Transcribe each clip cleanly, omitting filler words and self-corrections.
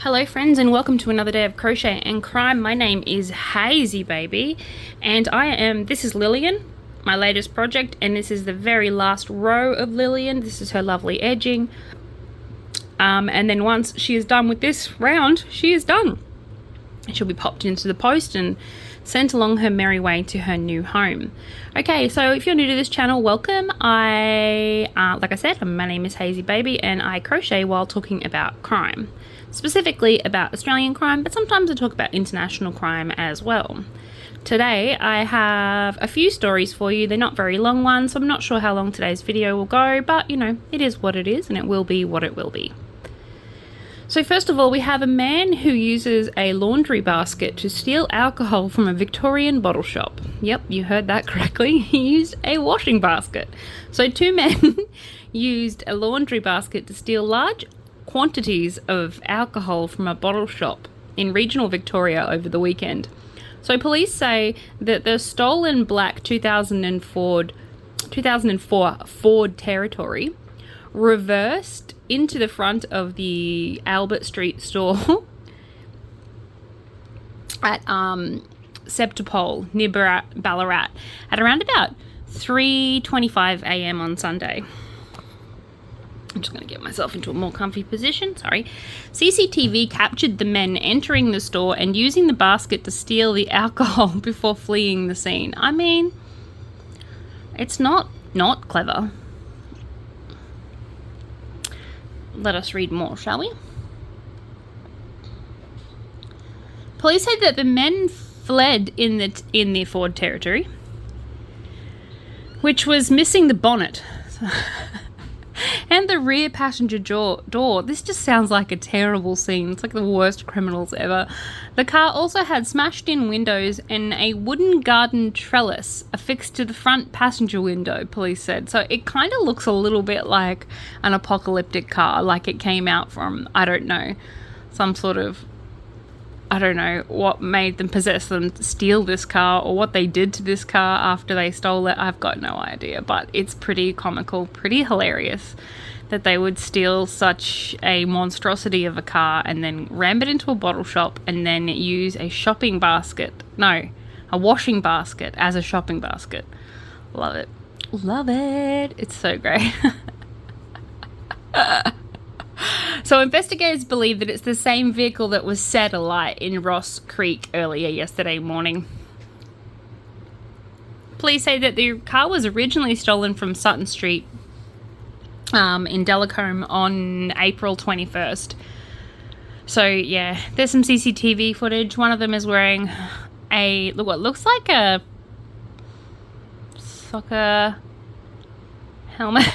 Hello friends, and welcome to another day of Crochet and Crime. My name is Hazy Baby, and this is Lillian, my latest project, and this is the very last row of Lillian. This is her lovely edging. And then once she is done with this round, she is done. She'll be popped into the post and sent along her merry way to her new home. Okay, so if you're new to this channel, welcome. Like I said, my name is Hazy Baby, and I crochet while talking about crime. Specifically about Australian crime, but sometimes I talk about international crime as well. Today I have a few stories for you. They're not very long ones, so I'm not sure how long today's video will go, but you know, it is what it is, and it will be what it will be. So first of all, we have a man who uses a laundry basket to steal alcohol from a Victorian bottle shop. Yep, you heard that correctly. He used a washing basket. So two men used a laundry basket to steal large quantities of alcohol from a bottle shop in regional Victoria over the weekend. So police say that the stolen black 2004 Ford Territory reversed into the front of the Albert Street store at Septopol near Ballarat at around about 3:25 a.m. on Sunday. I'm just going to get myself into a more comfy position, sorry. CCTV captured the men entering the store and using the basket to steal the alcohol before fleeing the scene. I mean, it's not clever. Let us read more, shall we? Police said that the men fled in the Ford Territory, which was missing the bonnet and the rear passenger door. This just sounds like a terrible scene. It's like the worst criminals ever. The car also had smashed in windows and a wooden garden trellis affixed to the front passenger window, police said. So it kind of looks a little bit like an apocalyptic car, like it came out from, I don't know, some sort of, I don't know what made them possess them to steal this car or what they did to this car after they stole it. I've got no idea, but it's pretty comical, pretty hilarious that they would steal such a monstrosity of a car and then ram it into a bottle shop and then use a washing basket as a shopping basket. Love it. Love it. It's so great. So investigators believe that it's the same vehicle that was set alight in Ross Creek earlier yesterday morning. Police say that the car was originally stolen from Sutton Street in Delacombe on April 21st. So yeah, there's some CCTV footage. One of them is wearing what looks like a soccer helmet,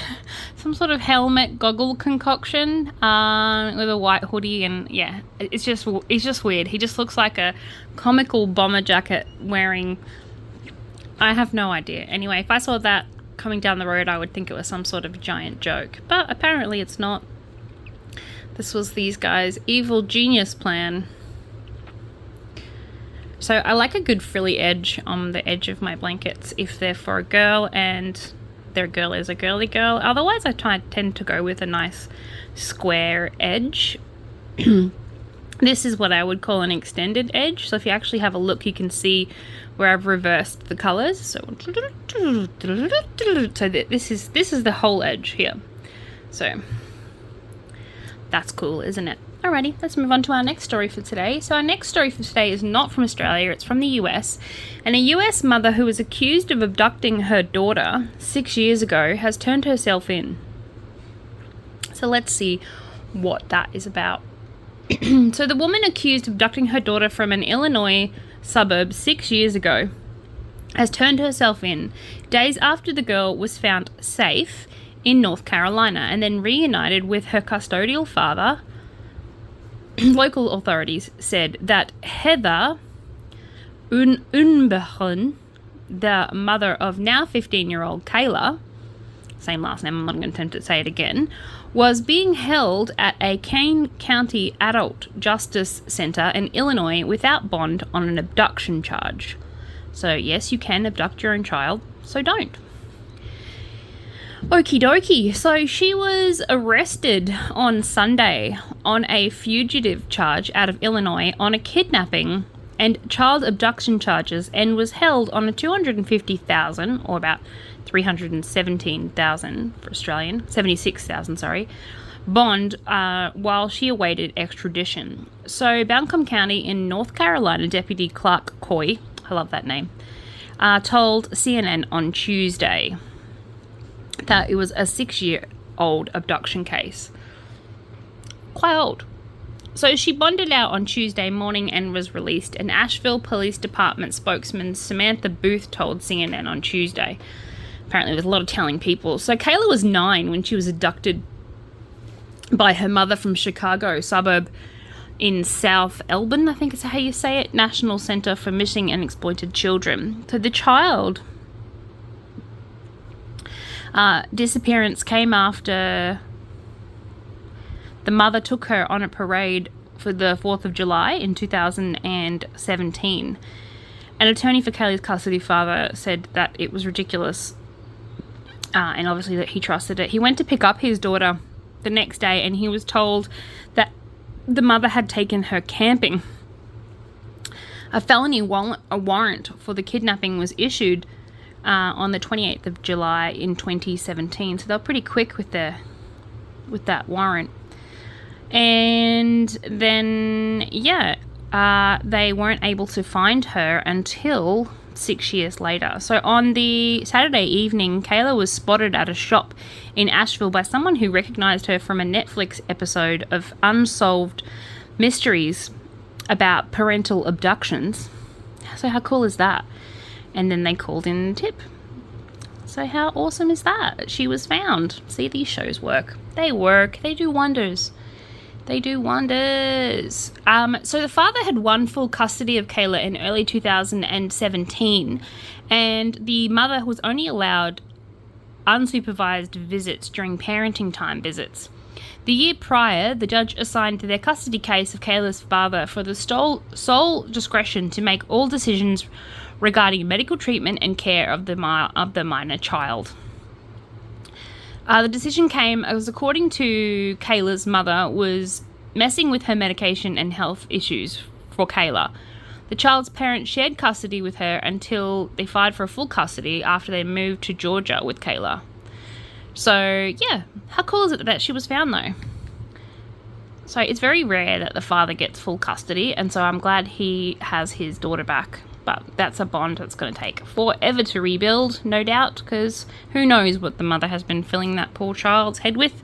some sort of helmet goggle concoction with a white hoodie, and yeah, it's just weird. He just looks like a comical bomber jacket wearing, I have no idea. Anyway, if I saw that coming down the road, I would think it was some sort of giant joke, but apparently it's not. This was these guys' evil genius plan. So I like a good frilly edge on the edge of my blankets if they're for a girl and their girl is a girly girl. Otherwise I tend to go with a nice square edge. This is what I would call an extended edge. So if you actually have a look, you can see where I've reversed the colors. So this is the whole edge here. So that's cool, isn't it? Alrighty, let's move on to our next story for today. So our next story for today is not from Australia, it's from the US. And a US mother who was accused of abducting her daughter 6 years ago has turned herself in. So let's see what that is about. So the woman accused of abducting her daughter from an Illinois suburb 6 years ago has turned herself in days after the girl was found safe in North Carolina and then reunited with her custodial father. Local authorities said that Heather Unbechen, the mother of now 15-year-old Kayla, same last name, I'm not going to attempt to say it again, was being held at a Kane County Adult Justice Center in Illinois without bond on an abduction charge. So yes, you can abduct your own child, so don't. Okie dokie. So she was arrested on Sunday on a fugitive charge out of Illinois on a kidnapping and child abduction charges, and was held on a $250,000, or about $317,000 for Australian, 76,000, sorry, bond while she awaited extradition. So Buncombe County in North Carolina Deputy Clark Coy, I love that name, told CNN on Tuesday that it was a 6-year-old abduction case. Quite old. So she bonded out on Tuesday morning and was released. An Asheville Police Department spokesman, Samantha Booth, told CNN on Tuesday. Apparently there's a lot of telling people. So Kayla was 9 when she was abducted by her mother from Chicago suburb in South Elbin, I think is how you say it, National Center for Missing and Exploited Children. So the child disappearance came after the mother took her on a parade for the 4th of July in 2017. An attorney for Kayla's custody father said that it was ridiculous, and obviously that he trusted it. He went to pick up his daughter the next day and he was told that the mother had taken her camping. A felony warrant for the kidnapping was issued on the 28th of July in 2017. So they were pretty quick with that warrant. And then, they weren't able to find her until 6 years later. So on the Saturday evening, Kayla was spotted at a shop in Asheville by someone who recognized her from a Netflix episode of Unsolved Mysteries about parental abductions. So how cool is that? And then they called in a tip. So how awesome is that? She was found. See, these shows work. They work. They do wonders. They do wonders. So the father had won full custody of Kayla in early 2017, and the mother was only allowed unsupervised visits during parenting time visits. The year prior, the judge assigned their custody case of Kayla's father for the sole discretion to make all decisions regarding medical treatment and care of the minor child. The decision came as, according to Kayla's mother, was messing with her medication and health issues for Kayla. The child's parents shared custody with her until they filed for full custody after they moved to Georgia with Kayla. So, yeah, how cool is it that she was found, though? So it's very rare that the father gets full custody, and so I'm glad he has his daughter back. But that's a bond that's going to take forever to rebuild, no doubt, because who knows what the mother has been filling that poor child's head with.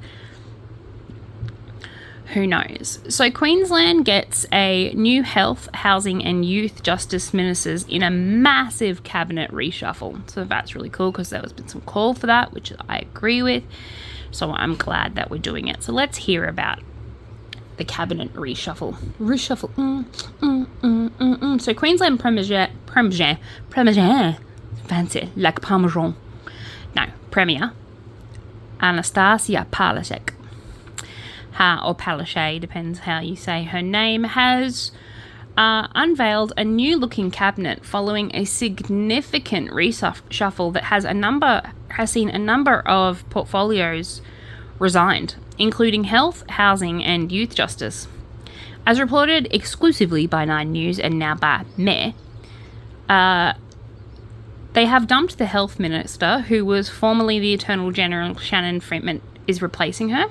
Who knows? So Queensland gets a new health, housing and youth justice ministers in a massive cabinet reshuffle. So that's really cool because there has been some call for that, which I agree with. So I'm glad that we're doing it. So let's hear about the cabinet reshuffle. So Queensland Premier, fancy, like Parmesan. No, Premier, Anastasia Palaszczuk, or Palaszczuk, depends how you say her name, has unveiled a new-looking cabinet following a significant reshuffle that has seen a number of portfolios resigned, including health, housing, and youth justice. As reported exclusively by 9 News and now by Me, they have dumped the health minister, who was formerly the Attorney General. Shannon Freeman is replacing her,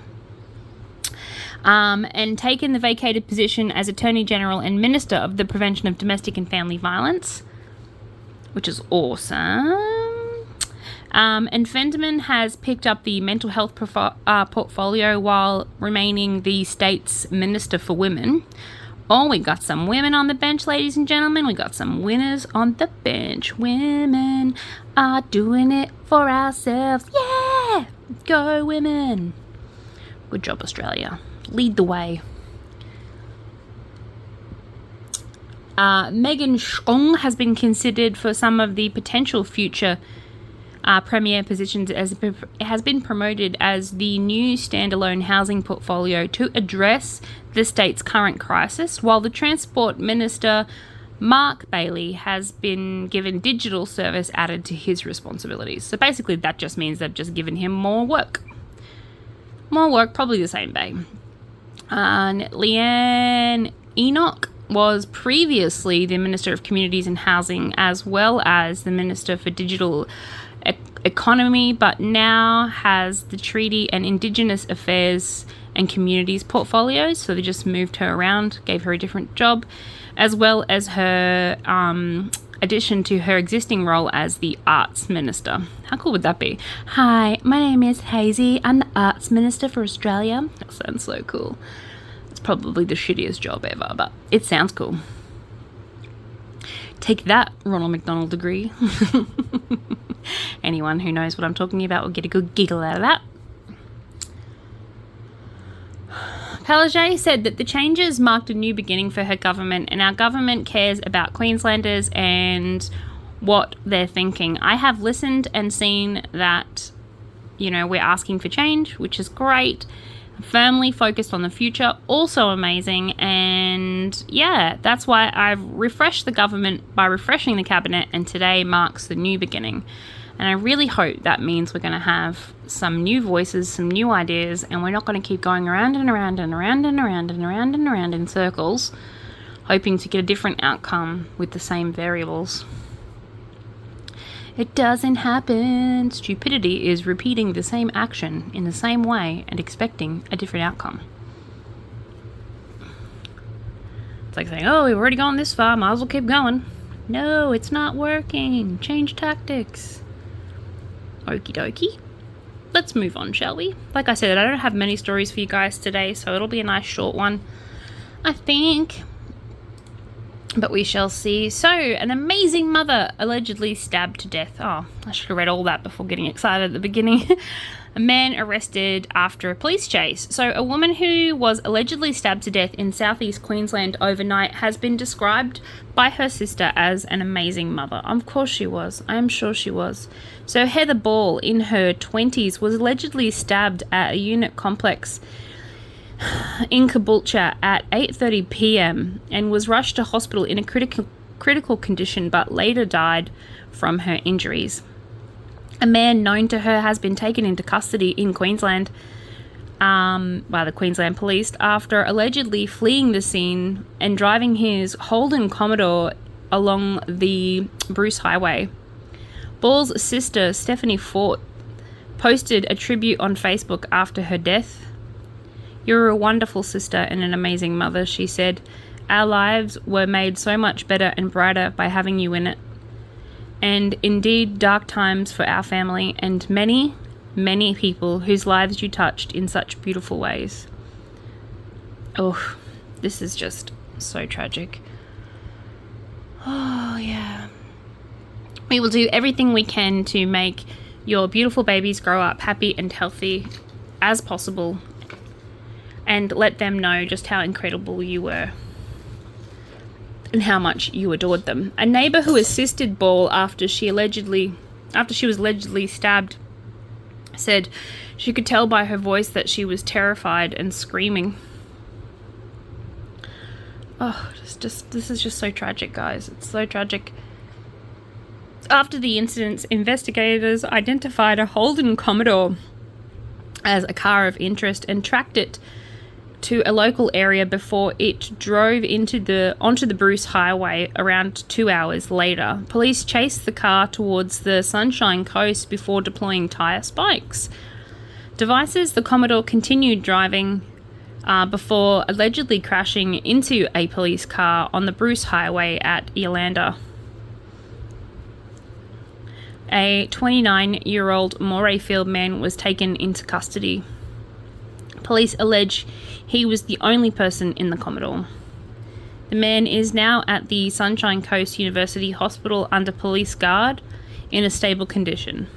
and taken the vacated position as Attorney General and Minister of the Prevention of Domestic and Family Violence, which is awesome. And Fenderman has picked up the mental health portfolio while remaining the state's Minister for Women. Oh, we got some women on the bench, ladies and gentlemen. We got some winners on the bench. Women are doing it for ourselves. Yeah! Go women. Good job, Australia. Lead the way. Megan Schong has been considered for some of the potential future premier positions, as it has been promoted as the new standalone housing portfolio to address the state's current crisis, while the Transport Minister Mark Bailey has been given digital service added to his responsibilities. So basically that just means they've just given him more work. More work, probably the same day. Leanne Enoch was previously the Minister of Communities and Housing as well as the Minister for Digital Economy, but now has the Treaty and Indigenous Affairs and Communities portfolios. So they just moved her around, gave her a different job, as well as her addition to her existing role as the Arts Minister. How cool would that be? Hi, my name is Hazy. I'm the Arts Minister for Australia. That sounds so cool. It's probably the shittiest job ever, but it sounds cool. Take that, Ronald McDonald degree. Anyone who knows what I'm talking about will get a good giggle out of that. Palaszczuk said that the changes marked a new beginning for her government, and our government cares about Queenslanders and what they're thinking. I have listened and seen that, we're asking for change, which is great. Firmly focused on the future, also amazing. And yeah, that's why I've refreshed the government by refreshing the cabinet, and today marks the new beginning. And I really hope that means we're going to have some new voices, some new ideas, and we're not going to keep going around and around and around and around and around and around in circles, hoping to get a different outcome with the same variables. It doesn't happen. Stupidity is repeating the same action in the same way and expecting a different outcome. It's like saying, oh, we've already gone this far, might as well keep going. No, it's not working. Change tactics. Okie dokie. Let's move on, shall we? Like I said, I don't have many stories for you guys today, so it'll be a nice short one, I think. But we shall see. So, an amazing mother allegedly stabbed to death. Oh, I should have read all that before getting excited at the beginning. A man arrested after a police chase. So, a woman who was allegedly stabbed to death in southeast Queensland overnight has been described by her sister as an amazing mother. Of course she was. I am sure she was. So, Heather Ball, in her 20s, was allegedly stabbed at a unit complex in Caboolture at 8:30 p.m. and was rushed to hospital in a critical condition, but later died from her injuries. A man known to her has been taken into custody in Queensland by the Queensland Police after allegedly fleeing the scene and driving his Holden Commodore along the Bruce Highway. Ball's sister, Stephanie Fort, posted a tribute on Facebook after her death. "You're a wonderful sister and an amazing mother," she said. "Our lives were made so much better and brighter by having you in it. And indeed, dark times for our family and many, many people whose lives you touched in such beautiful ways." Oh, this is just so tragic. Oh, yeah. We will do everything we can to make your beautiful babies grow up happy and healthy as possible, and let them know just how incredible you were and how much you adored them. A neighbour who assisted Ball after she was allegedly stabbed said she could tell by her voice that she was terrified and screaming. Oh, this is just so tragic, guys. It's so tragic. After the incidents, investigators identified a Holden Commodore as a car of interest and tracked it to a local area before it drove onto the Bruce Highway around 2 hours later. Police chased the car towards the Sunshine Coast before deploying tyre spikes. Devices, the Commodore continued driving before allegedly crashing into a police car on the Bruce Highway at Yolanda. A 29-year-old Morayfield man was taken into custody. Police allege he was the only person in the Commodore. The man is now at the Sunshine Coast University Hospital under police guard in a stable condition.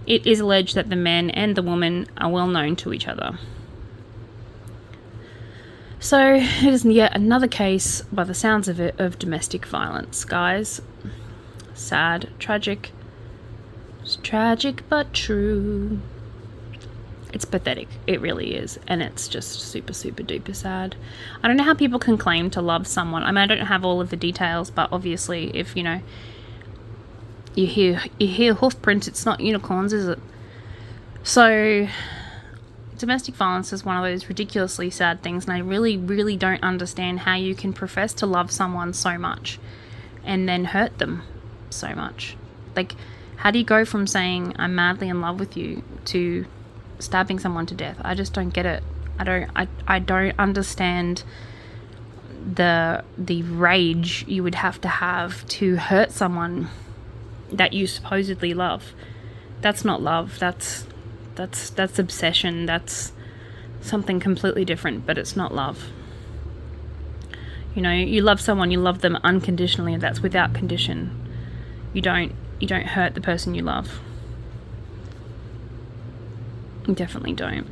It is alleged that the man and the woman are well known to each other. So, it is yet another case, by the sounds of it, of domestic violence, guys. Sad, tragic. It's tragic but true. It's pathetic. It really is. And it's just super, super duper sad. I don't know how people can claim to love someone. I mean, I don't have all of the details, but obviously if, you hear hoof prints, it's not unicorns, is it? So domestic violence is one of those ridiculously sad things, and I really, really don't understand how you can profess to love someone so much and then hurt them so much. Like, how do you go from saying I'm madly in love with you to stabbing someone to death? I just don't get it. I don't understand the rage you would have to hurt someone that you supposedly love. That's not love. That's obsession. That's something completely different, but it's not love. You love someone, you love them unconditionally, and that's without condition. You don't hurt the person you love. You definitely don't.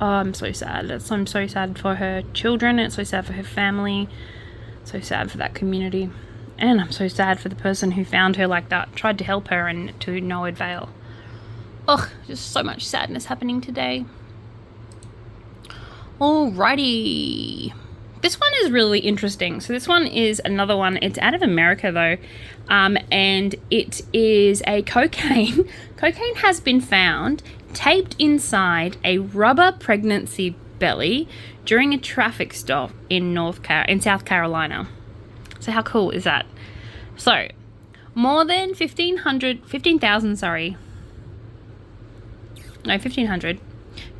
Oh, I'm so sad. I'm so sad for her children. It's so sad for her family. So sad for that community. And I'm so sad for the person who found her like that, tried to help her, and to no avail. Ugh, just so much sadness happening today. Alrighty. This one is really interesting. So this one is another one. It's out of America though. And it is a cocaine. Cocaine has been found taped inside a rubber pregnancy belly during a traffic stop in South Carolina. So how cool is that? So more than 1,500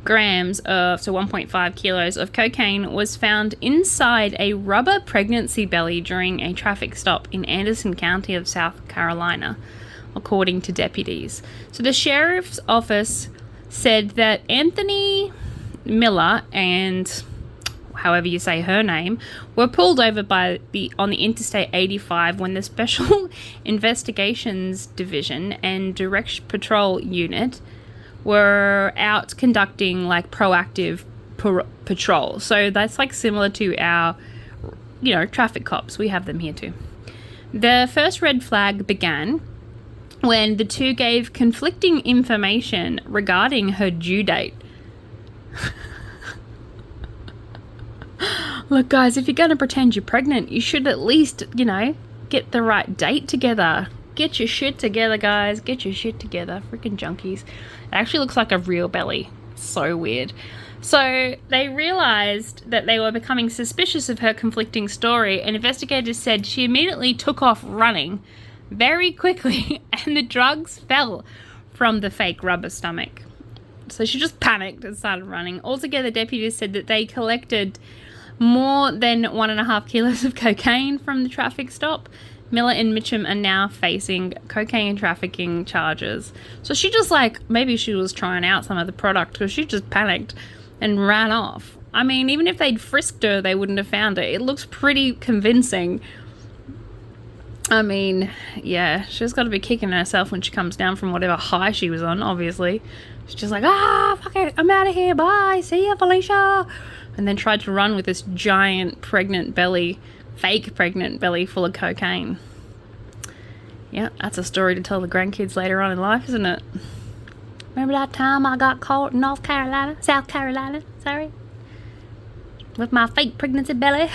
grams of, so 1.5 kilos of cocaine was found inside a rubber pregnancy belly during a traffic stop in Anderson County of South Carolina, according to deputies. So the sheriff's office said that Anthony Miller and however you say her name were pulled over on the Interstate 85 when the Special Investigations Division and Direct Patrol Unit were out conducting like proactive patrol. So that's like similar to our, traffic cops. We have them here too. The first red flag began when the two gave conflicting information regarding her due date. Look, guys, if you're going to pretend you're pregnant, you should at least, get the right date together. Get your shit together, guys. Get your shit together. Freaking junkies. It actually looks like a real belly. So weird. So they realized that they were becoming suspicious of her conflicting story, and investigators said she immediately took off running very quickly and the drugs fell from the fake rubber stomach. So she just panicked and started running. Altogether, deputies said that they collected more than 1.5 kilos of cocaine from the traffic stop. Miller and Mitchum are now facing cocaine trafficking charges. So she just maybe she was trying out some of the product because she just panicked and ran off. I mean, even if they'd frisked her, they wouldn't have found her. It looks pretty convincing. I mean, yeah, she's got to be kicking herself when she comes down from whatever high she was on, obviously. She's just like, fuck it, I'm out of here, bye, see ya, Felicia. And then tried to run with this giant fake pregnant belly full of cocaine. Yeah, that's a story to tell the grandkids later on in life, isn't it? Remember that time I got caught in South Carolina, with my fake pregnancy belly?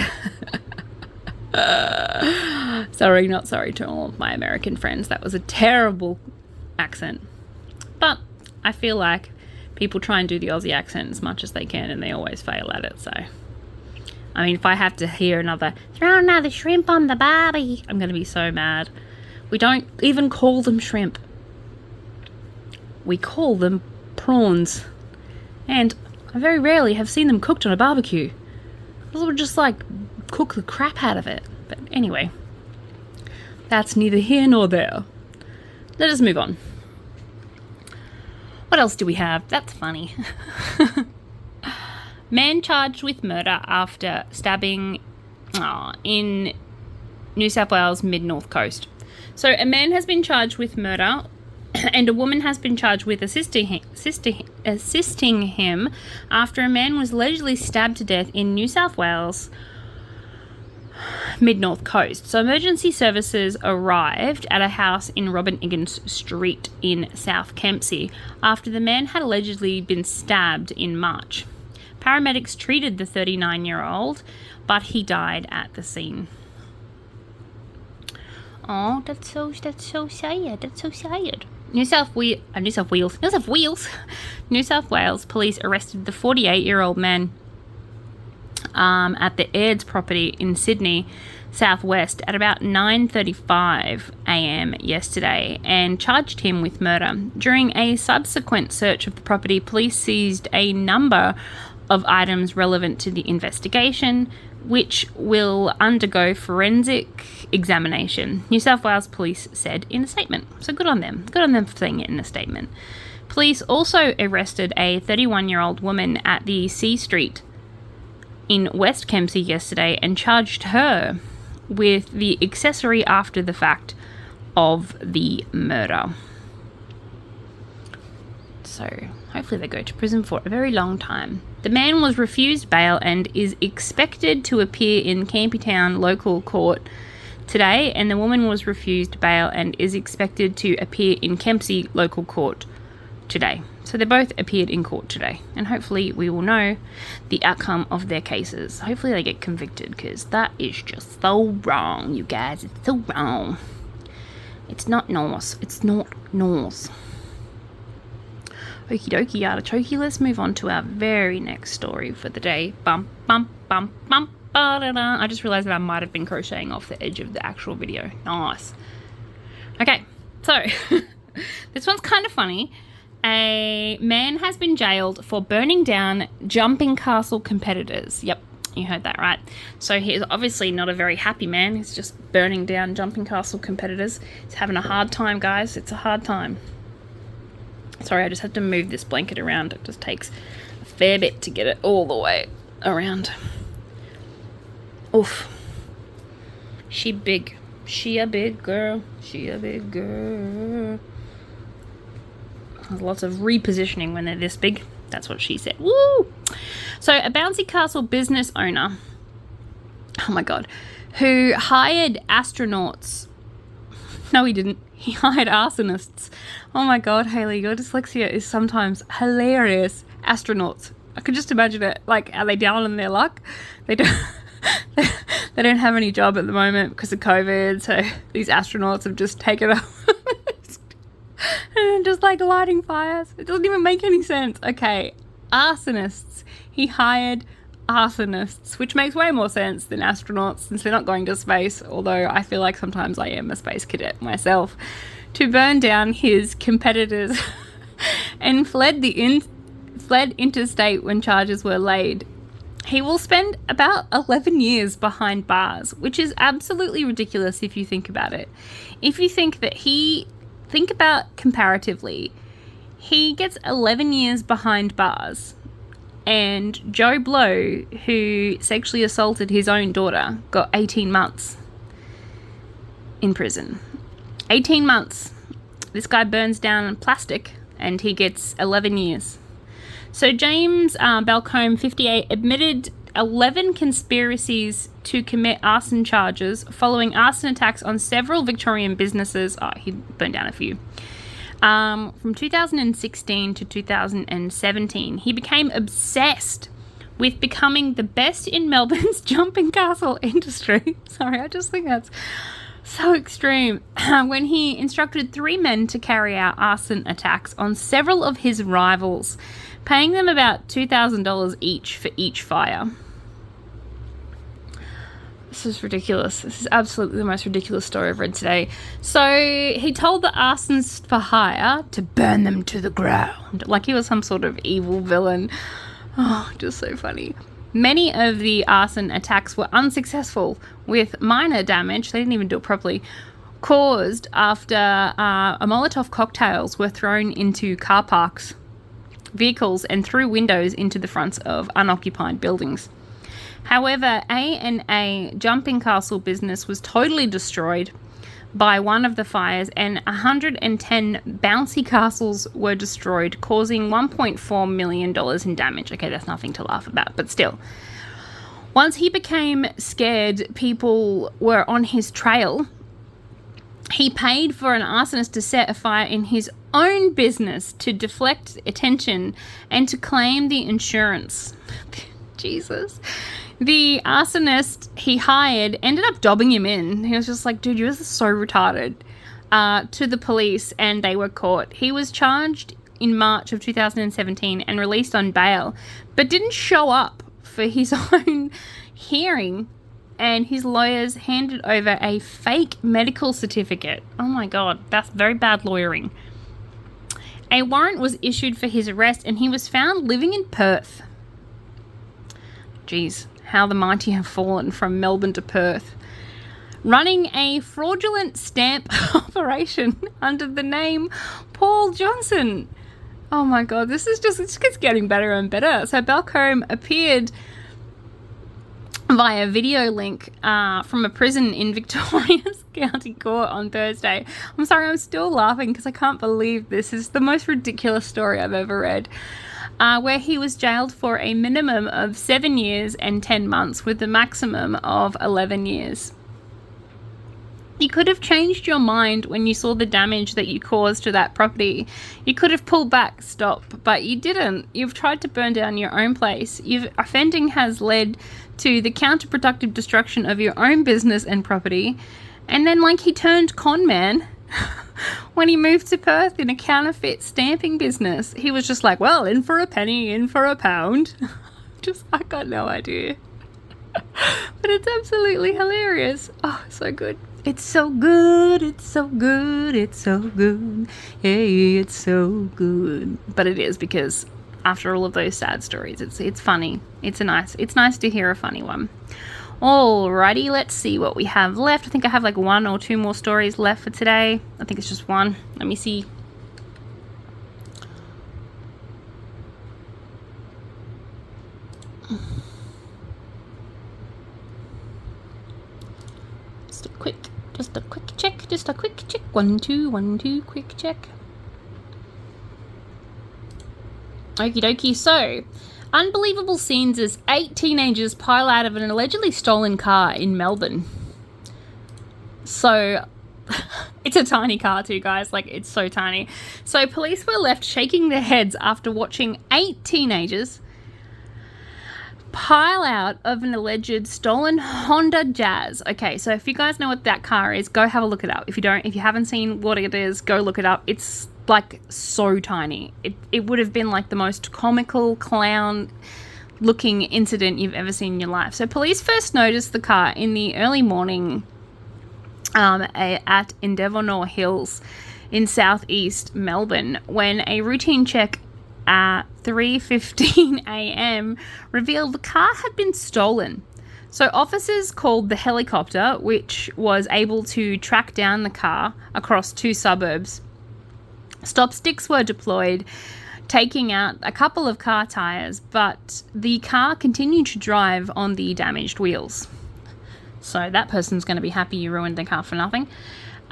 Sorry, not sorry to all of my American friends. That was a terrible accent. But I feel like people try and do the Aussie accent as much as they can, and they always fail at it, so... I mean, if I have to hear throw another shrimp on the barbie, I'm going to be so mad. We don't even call them shrimp. We call them prawns. And I very rarely have seen them cooked on a barbecue. Because would just, cook the crap out of it. But anyway, that's neither here nor there. Let us move on. What else do we have? That's funny. Man charged with murder after stabbing in New South Wales mid-north coast. So a man has been charged with murder and a woman has been charged with assisting him after a man was allegedly stabbed to death in New South Wales mid-north coast. So emergency services arrived at a house in Robin Higgins Street in South Kempsey after the man had allegedly been stabbed in March. Paramedics treated the 39-year-old, but he died at the scene. Oh, that's so sad. That's so sad. New South Wales police arrested the 48-year-old man at the Aird's property in Sydney southwest at about 9:35 a.m. yesterday and charged him with murder. During a subsequent search of the property, police seized a number of items relevant to the investigation, which will undergo forensic examination, New South Wales Police said in a statement. So good on them. Good on them for saying it in a statement. Police also arrested a 31-year-old woman at the C Street in West Kempsey yesterday and charged her with the accessory after the fact of the murder. So hopefully they go to prison for a very long time. The man was refused bail and is expected to appear in Campbelltown local court today, and the woman was refused bail and is expected to appear in Kempsey local court today. So they both appeared in court today, and hopefully we will know the outcome of their cases. Hopefully they get convicted, because that is just so wrong, you guys. It's so wrong. It's not nice. It's not nice. Okie dokie, artichoke. Let's move on to our very next story for the day. Bum, bum, bum, bum, ba-da-da. I just realised that I might have been crocheting off the edge of the actual video. Nice. Okay, so this one's kind of funny. A man has been jailed for burning down jumping castle competitors. Yep, you heard that right. So he's obviously not a very happy man. He's just burning down jumping castle competitors. He's having a hard time, guys. It's a hard time. Sorry, I just had to move this blanket around. It just takes a fair bit to get it all the way around. Oof. She big. She a big girl. She a big girl. There's lots of repositioning when they're this big. That's what she said. Woo! So a bouncy castle business owner, oh my God, who hired astronauts. No, he didn't. He hired arsonists. Oh my God, Hayley, your dyslexia is sometimes hilarious. Astronauts. I could just imagine it. Like, are they down on their luck? They don't. They don't have any job at the moment because of COVID. So these astronauts have just taken up. And just like lighting fires. It doesn't even make any sense. Okay, arsonists. He hired arsonists, which makes way more sense than astronauts since they're not going to space, although I feel like sometimes I am a space cadet myself, to burn down his competitors and fled interstate when charges were laid. He will spend about 11 years behind bars, which is absolutely ridiculous if you think about it. If you think that think about comparatively, he gets 11 years behind bars, and Joe Blow, who sexually assaulted his own daughter, got 18 months in prison. 18 months. This guy burns down plastic and he gets 11 years. So James Balcombe, 58, admitted 11 conspiracies to commit arson charges following arson attacks on several Victorian businesses. Oh, he burned down a few. From 2016 to 2017, he became obsessed with becoming the best in Melbourne's jumping castle industry. Sorry, I just think that's so extreme. When he instructed 3 men to carry out arson attacks on several of his rivals, paying them about $2,000 each for each fire. This is ridiculous. This is absolutely the most ridiculous story I've read today. So he told the arsonists for hire to burn them to the ground, like he was some sort of evil villain. Oh, just so funny. Many of the arson attacks were unsuccessful, with minor damage, they didn't even do it properly, caused after a Molotov cocktails were thrown into car parks, vehicles, and through windows into the fronts of unoccupied buildings. However, A&A Jumping Castle business was totally destroyed by one of the fires, and 110 bouncy castles were destroyed, causing $1.4 million in damage. Okay, that's nothing to laugh about, but still. Once he became scared people were on his trail, he paid for an arsonist to set a fire in his own business to deflect attention and to claim the insurance. Jesus. The arsonist he hired ended up dobbing him in. He was just like, dude, you're so retarded, to the police, and they were caught. He was charged in March of 2017 and released on bail, but didn't show up for his own hearing, and his lawyers handed over a fake medical certificate. Oh my God, that's very bad lawyering. A warrant was issued for his arrest, and he was found living in Perth. Jeez, how the mighty have fallen from Melbourne to Perth. Running a fraudulent stamp operation under the name Paul Johnson. Oh my God, this keeps getting better and better. So Balcombe appeared via video link from a prison in Victoria's County Court on Thursday. I'm sorry, I'm still laughing because I can't believe this is the most ridiculous story I've ever read. Where he was jailed for a minimum of 7 years and 10 months with a maximum of 11 years. You could have changed your mind when you saw the damage that you caused to that property. You could have pulled back, stopped, but you didn't. You've tried to burn down your own place. Offending has led to the counterproductive destruction of your own business and property. And then, he turned con man when he moved to Perth in a counterfeit stamping business. He was just like, well, in for a penny, in for a pound. I got no idea. But it's absolutely hilarious. Oh, so good. It's so good, it's so good, it's so good. Hey, it's so good. But it is, because after all of those sad stories, it's funny. It's nice to hear a funny one. Alrighty, let's see what we have left. I think I have 1 or 2 more stories left for today. I think it's just one. Let me see. Just a quick check. 1, 2, 1, 2, quick check. Okie dokie. So, unbelievable scenes as 8 teenagers pile out of an allegedly stolen car in Melbourne. So, it's a tiny car too, guys. It's so tiny. So, police were left shaking their heads after watching 8 teenagers pile out of an alleged stolen Honda Jazz. Okay, so if you guys know what that car is, go have a look it up. If you haven't seen what it is, go look it up. It's so tiny. It would have been the most comical clown looking incident you've ever seen in your life. So police first noticed the car in the early morning at Endeavour Hills in southeast Melbourne, when a routine check at 3:15 a.m. revealed the car had been stolen. So officers called the helicopter, which was able to track down the car across 2 suburbs. Stop sticks were deployed, taking out a couple of car tires, but the car continued to drive on the damaged wheels. So that person's going to be happy you ruined the car for nothing.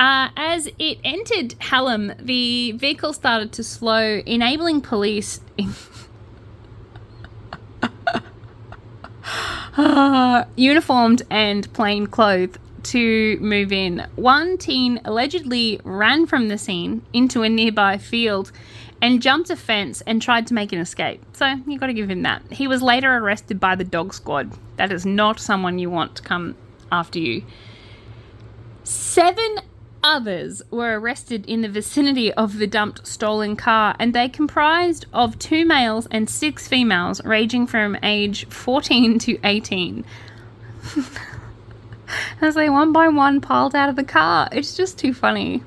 As it entered Hallam, the vehicle started to slow, enabling police uniformed and plainclothed to move in. One teen allegedly ran from the scene into a nearby field and jumped a fence and tried to make an escape. So you got to give him that. He was later arrested by the dog squad. That is not someone you want to come after you. 7 others were arrested in the vicinity of the dumped stolen car, and they comprised of 2 males and 6 females ranging from age 14 to 18. As they one by one piled out of the car. It's just too funny.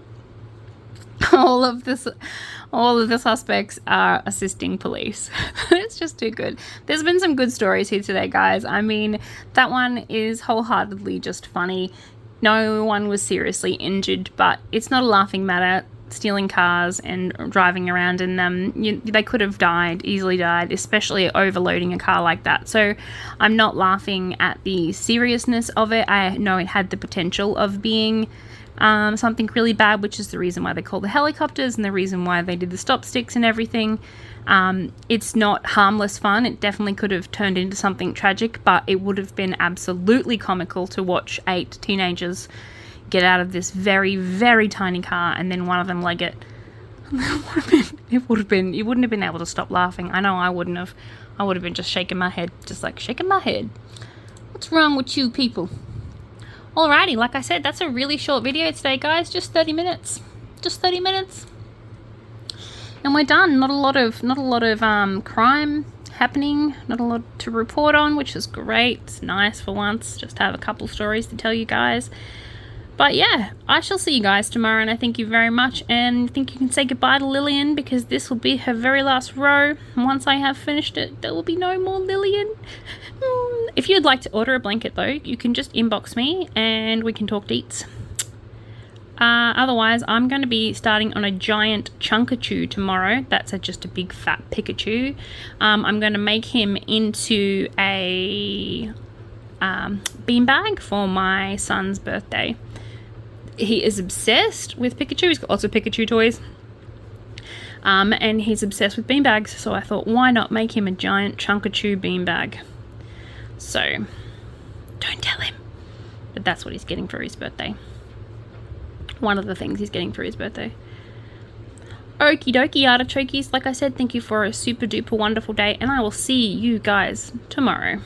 All of the suspects are assisting police. It's just too good. There's been some good stories here today, guys. I mean, that one is wholeheartedly just funny. No one was seriously injured, but it's not a laughing matter. Stealing cars and driving around in them, they could have easily died, especially overloading a car like that. So I'm not laughing at the seriousness of it. I know it had the potential of being something really bad, which is the reason why they call the helicopters and the reason why they did the stop sticks and everything. It's not harmless fun. It definitely could have turned into something tragic, but it would have been absolutely comical to watch 8 teenagers get out of this very, very tiny car and then one of them leg it. You wouldn't have been able to stop laughing. I know I wouldn't have. I would have been just shaking my head, just like shaking my head. What's wrong with you people? Alrighty, like I said, that's a really short video today, guys. Just 30 minutes. Just 30 minutes. And we're done. Not a lot of crime happening. Not a lot to report on, which is great. It's nice for once. Just have a couple stories to tell you guys. But yeah, I shall see you guys tomorrow, and I thank you very much. And I think you can say goodbye to Lillian, because this will be her very last row. And once I have finished it, there will be no more Lillian. If you'd like to order a blanket though, you can just inbox me and we can talk deets. Otherwise, I'm going to be starting on a giant Chunkachu tomorrow. That's just a big fat Pikachu. I'm going to make him into a beanbag for my son's birthday. He is obsessed with Pikachu. He's got lots of Pikachu toys. And he's obsessed with beanbags, so I thought, why not make him a giant Chunkachu beanbag? So, don't tell him. But that's what he's getting for his birthday. One of the things he's getting for his birthday. Okie dokie, artichokes. Like I said, thank you for a super duper wonderful day, and I will see you guys tomorrow.